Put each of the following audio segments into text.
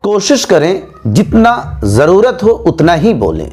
कोशिश करें जितना ज़रूरत हो उतना ही बोलें।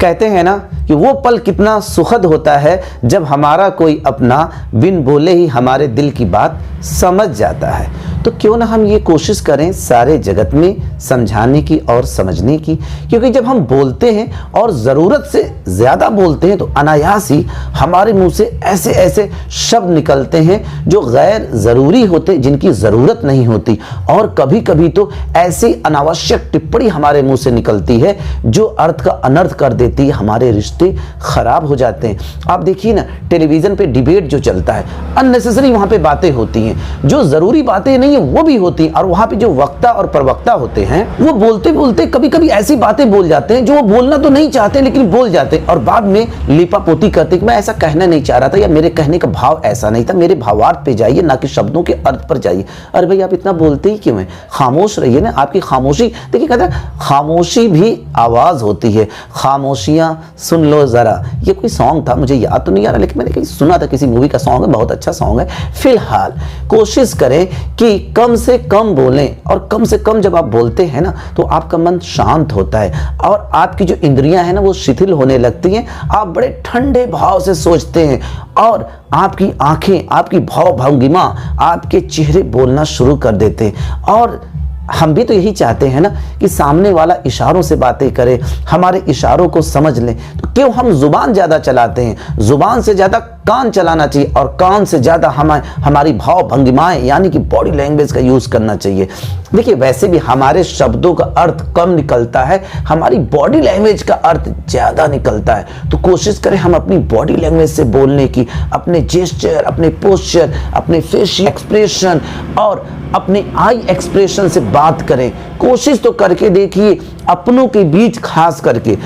कहते हैं ना कि वो पल कितना सुखद होता है जब हमारा कोई अपना बिन बोले ही हमारे दिल की बात समझ जाता है। तो क्यों ना हम ये कोशिश करें सारे जगत में समझाने की और समझने की, क्योंकि जब हम बोलते हैं और ज़रूरत से ज़्यादा बोलते हैं तो अनायास ही हमारे मुंह से ऐसे ऐसे शब्द निकलते हैं जो गैर ज़रूरी होते, जिनकी ज़रूरत नहीं होती। और कभी कभी तो ऐसी अनावश्यक टिप्पणी हमारे मुंह से निकलती है जो अर्थ का अनर्थ कर देती है, हमारे रिश्ते खराब हो जाते हैं। आप देखिए ना, टेलीविज़न पे डिबेट जो चलता है, अननेसेसरी वहाँ पे बातें होती हैं, जो ज़रूरी बातें नहीं है वो भी होती हैं। और वहाँ पे जो वक्ता और प्रवक्ता होते हैं वो बोलते बोलते कभी कभी ऐसी बातें बोल जाते हैं जो वो बोलना तो नहीं चाहते लेकिन बोल जाते हैं, और बाद में लीपापोती करते कि मैं ऐसा कहना नहीं चाह रहा था, या मेरे कहने का भाव ऐसा नहीं था, मेरे भावार्थ पे जाइए ना कि शब्दों के अर्थ पर जाइए। अरे भाई, आप इतना बोलते ही क्यों हैं? खामोश रहिए ना। आपकी खामोशी, देखिए कहते हैं खामोशी भी आवाज़ होती है, खामोशियाँ सुन लो ज़रा। ये कोई सॉन्ग था, मुझे याद तो नहीं आ रहा, लेकिन मैंने कहीं सुना था, किसी मूवी का सॉन्ग है, बहुत अच्छा सॉन्ग है। फिलहाल कोशिश करें कि कम से कम बोलें, और कम से कम जब आप बोलते हैं ना तो आपका मन शांत होता है और आपकी जो इंद्रियां हैं ना वो शिथिल होने लगती हैं। आप बड़े ठंडे भाव से सोचते हैं और आपकी आंखें, आपकी भाव भंगिमा, आपके चेहरे बोलना शुरू कर देते हैं। और हम भी तो यही चाहते हैं ना कि सामने वाला इशारों से बातें करे, हमारे इशारों को समझ लें। तो क्यों हम जुबान ज़्यादा चलाते हैं? जुबान से ज़्यादा कान चलाना चाहिए, और कान से ज़्यादा हमारी भाव भंगिमाएं यानी कि बॉडी लैंग्वेज का यूज़ करना चाहिए। देखिए, वैसे भी हमारे शब्दों का अर्थ कम निकलता है, हमारी बॉडी लैंग्वेज का अर्थ ज़्यादा निकलता है। तो कोशिश करें हम अपनी बॉडी लैंग्वेज से बोलने की, अपने जेस्चर, अपने पोस्चर, अपने फेशियल एक्सप्रेशन और अपने आई एक्सप्रेशन से बात करें। कोशिश तो करके देखिए, अपनों के बीच खास करके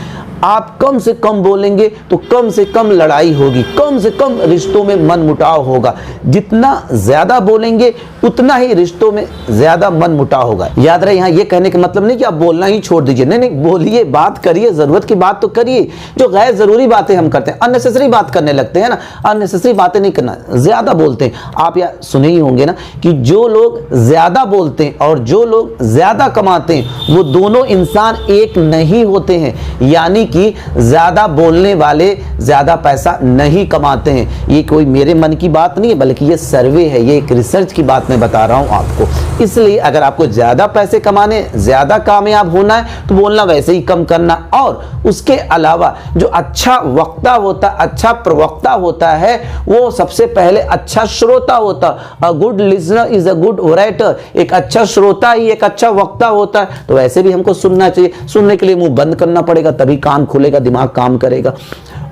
आप कम से कम बोलेंगे तो कम से कम लड़ाई होगी, कम से कम रिश्तों में मनमुटाव होगा। जितना ज़्यादा बोलेंगे उतना ही रिश्तों में ज़्यादा मनमुटाव होगा। याद रहे, यहाँ ये कहने का मतलब नहीं कि आप बोलना ही छोड़ दीजिए, नहीं नहीं, बोलिए, बात करिए, ज़रूरत की बात तो करिए। जो गैर ज़रूरी बातें हम करते हैं, अननेसेसरी बात करने लगते हैं ना, अननेसेसरी बातें नहीं करना, ज़्यादा बोलते हैं। आप या सुने ही होंगे ना कि जो लोग ज़्यादा बोलते हैं और जो लोग ज़्यादा कमाते हैं वो दोनों इंसान एक नहीं होते हैं, यानी कि ज्यादा बोलने वाले ज्यादा पैसा नहीं कमाते हैं। ये कोई मेरे मन की बात नहीं है, बल्कि ये सर्वे है, ये एक रिसर्च की बात मैं बता रहा हूं आपको। इसलिए अगर आपको ज्यादा पैसे कमाने, ज्यादा कामयाब होना है तो बोलना वैसे ही कम करना। और उसके अलावा जो अच्छा वक्ता होता, अच्छा प्रवक्ता होता है, वो सबसे पहले अच्छा श्रोता होता। A good listener is a good orator. एक अच्छा श्रोता ही एक अच्छा वक्ता होता है। तो वैसे भी हमको सुनना चाहिए। सुनने के लिए मुंह बंद करना पड़ेगा, तभी कान खुलेगा, दिमाग काम करेगा।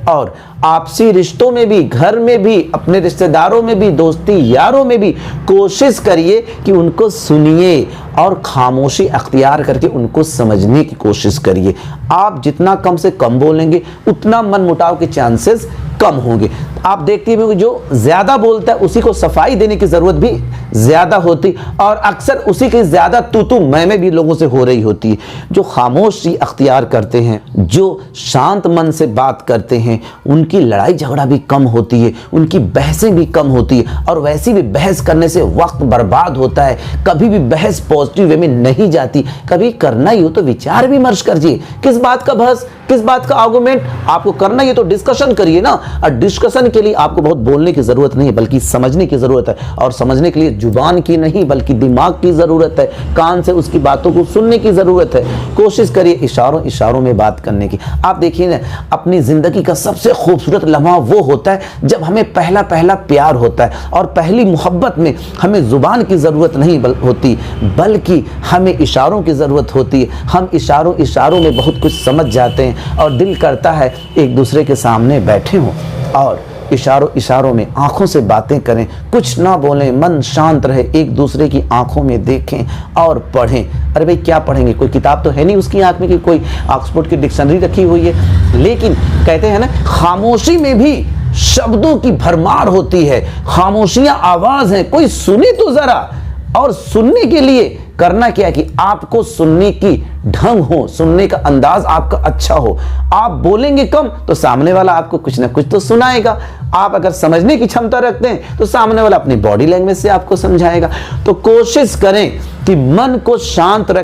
और आपसी रिश्तों में भी, घर में भी, अपने रिश्तेदारों में भी, दोस्ती यारों में भी कोशिश करिए कि उनको सुनिए और खामोशी अख्तियार करके उनको समझने की कोशिश करिए। आप जितना कम से कम बोलेंगे उतना मनमुटाव के चांसेस कम होंगे। आप देखते होंगे जो ज्यादा बोलता है उसी को सफाई देने की जरूरत भी ज्यादा होती, और अक्सर उसी की ज्यादा तू मैं भी लोगों से हो रही होती है। जो खामोशी अख्तियार करते हैं, जो शांत मन से बात करते हैं, उनकी लड़ाई झगड़ा भी कम होती है, उनकी बहसें भी कम होती है। और वैसे भी बहस करने से वक्त बर्बाद होता है। कभी भी बहस पॉजिटिव वे में नहीं जाती। कभी करना ही हो तो विचार विमर्श करिए। किस बात का बहस, किस बात का आर्गुमेंट आपको करना ही है तो डिस्कशन करिए ना। और डिस्कशन के लिए आपको बहुत बोलने की जरूरत नहीं है, बल्कि समझने की जरूरत है। और समझने के लिए जुबान की नहीं बल्कि दिमाग की जरूरत है, कान से उसकी बातों को सुनने की जरूरत है। कोशिश करिए इशारों में बात करने की। आप देखिए ना, अपनी जिंदगी का सबसे खूबसूरत लम्हा वो होता है जब हमें पहला पहला प्यार होता है, और पहली मोहब्बत में हमें जुबान की जरूरत नहीं होती, बल्कि हमें इशारों की जरूरत होती है। हम इशारों में बहुत कुछ समझ जाते हैं और दिल करता है एक दूसरे के सामने बैठे हों और इशारों में आंखों से बातें करें, कुछ ना बोलें, मन शांत रहे, एक दूसरे की आंखों में देखें और पढ़ें। अरे भाई, क्या पढ़ेंगे? कोई किताब तो है नहीं उसकी आंख में कि कोई ऑक्सफोर्ड की डिक्शनरी रखी हुई है। लेकिन कहते हैं ना, खामोशी में भी शब्दों की भरमार होती है। खामोशियां आवाज है, कोई सुने तो जरा। और सुनने के लिए करना क्या है कि आपको सुनने की ढंग हो, सुनने का अंदाज आपका अच्छा हो। आप बोलेंगे कम तो सामने वाला आपको कुछ ना कुछ तो सुनाएगा। आप अगर समझने की क्षमता रखते हैं तो सामने वाला अपनी बॉडी लैंग्वेज से आपको समझाएगा। तो कोशिश करें कि मन को शांत रखें।